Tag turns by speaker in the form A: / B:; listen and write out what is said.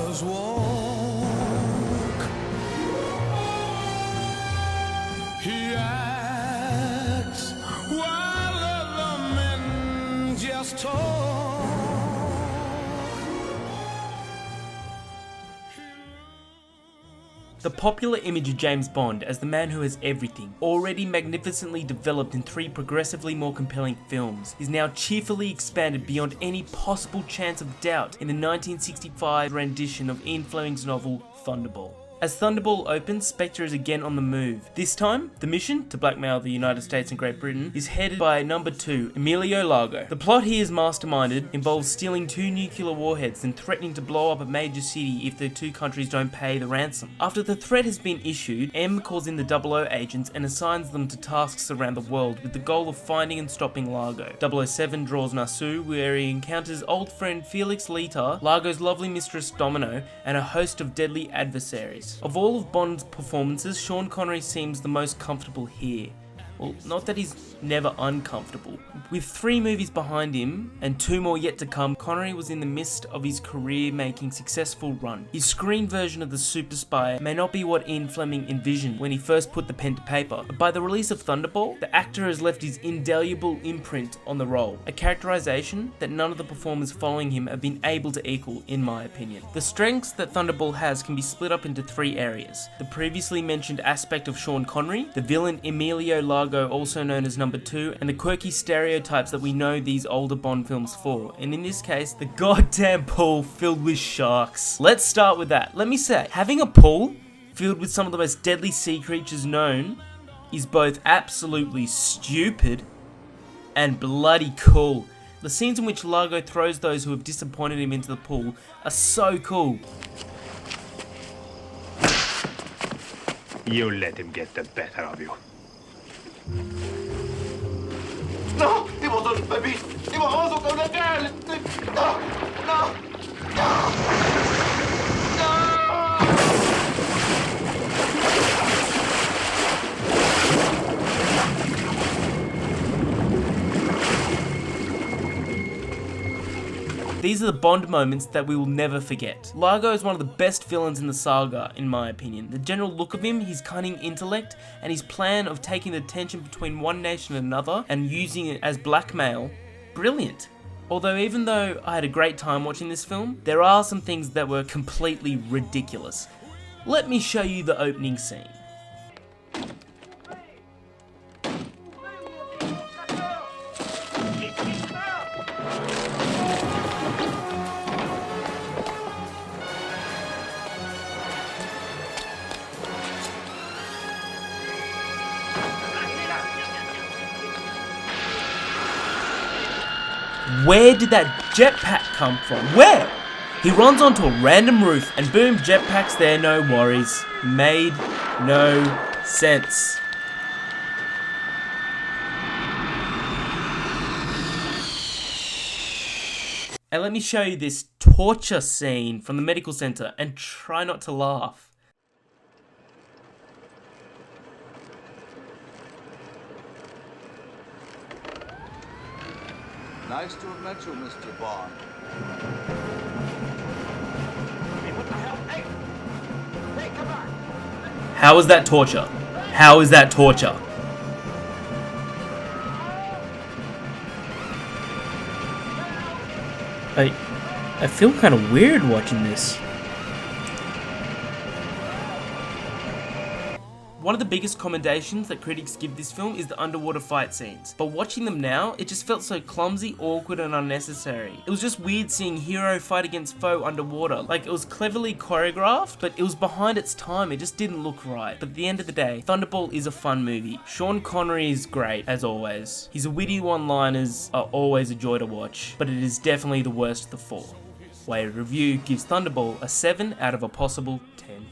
A: stars walk. He acts while other men just talk.
B: The popular image of James Bond as the man who has everything, already magnificently developed in 3 progressively more compelling films, is now cheerfully expanded beyond any possible chance of doubt in the 1965 rendition of Ian Fleming's novel Thunderball. As Thunderball opens, Spectre is again on the move. This time, the mission, to blackmail the United States and Great Britain, is headed by number 2, Emilio Largo. The plot he has masterminded involves stealing 2 nuclear warheads and threatening to blow up a major city if the 2 countries don't pay the ransom. After the threat has been issued, M calls in the 00 agents and assigns them to tasks around the world with the goal of finding and stopping Largo. 007 draws Nassau, where he encounters old friend Felix Leiter, Largo's lovely mistress Domino, and a host of deadly adversaries. Of all of Bond's performances, Sean Connery seems the most comfortable here. Well, not that he's never uncomfortable. With 3 movies behind him and 2 more yet to come, Connery was in the midst of his career-making successful run. His screen version of the super spy may not be what Ian Fleming envisioned when he first put the pen to paper, but by the release of Thunderball, the actor has left his indelible imprint on the role, a characterization that none of the performers following him have been able to equal, in my opinion. The strengths that Thunderball has can be split up into 3 areas: the previously mentioned aspect of Sean Connery, the villain Emilio Largo, also known as number 2, and the quirky stereotypes that we know these older Bond films for, and in this case, the goddamn pool filled with sharks. Let's start with that. Let me say, having a pool filled with some of the most deadly sea creatures known is both absolutely stupid and bloody cool. The scenes in which Largo throws those who have disappointed him into the pool are so cool.
C: You let him get the better of you.
D: No, det var så bevis. Det var så galt. No, no, no.
B: These are the Bond moments that we will never forget. Largo is one of the best villains in the saga, in my opinion. The general look of him, his cunning intellect, and his plan of taking the tension between one nation and another and using it as blackmail, brilliant. Although even though I had a great time watching this film, there are some things that were completely ridiculous. Let me show you the opening scene. Where did that jetpack come from? Where? He runs onto a random roof and boom, jetpack's there, no worries. Made no sense. And let me show you this torture scene from the medical center and try not to laugh.
D: Nice to have met you, Mr. Bond.
E: Hey, what the hell? Hey! Hey, come on!
B: How is that torture? How is that torture? I feel kind of weird watching this. One of the biggest commendations that critics give this film is the underwater fight scenes, but watching them now, it just felt so clumsy, awkward and unnecessary. It was just weird seeing hero fight against foe underwater. Like, it was cleverly choreographed, but it was behind its time, it just didn't look right. But at the end of the day, Thunderball is a fun movie. Sean Connery is great, as always. His witty one-liners are always a joy to watch, but it is definitely the worst of the 4. Wayward Review gives Thunderball a 7 out of a possible 10.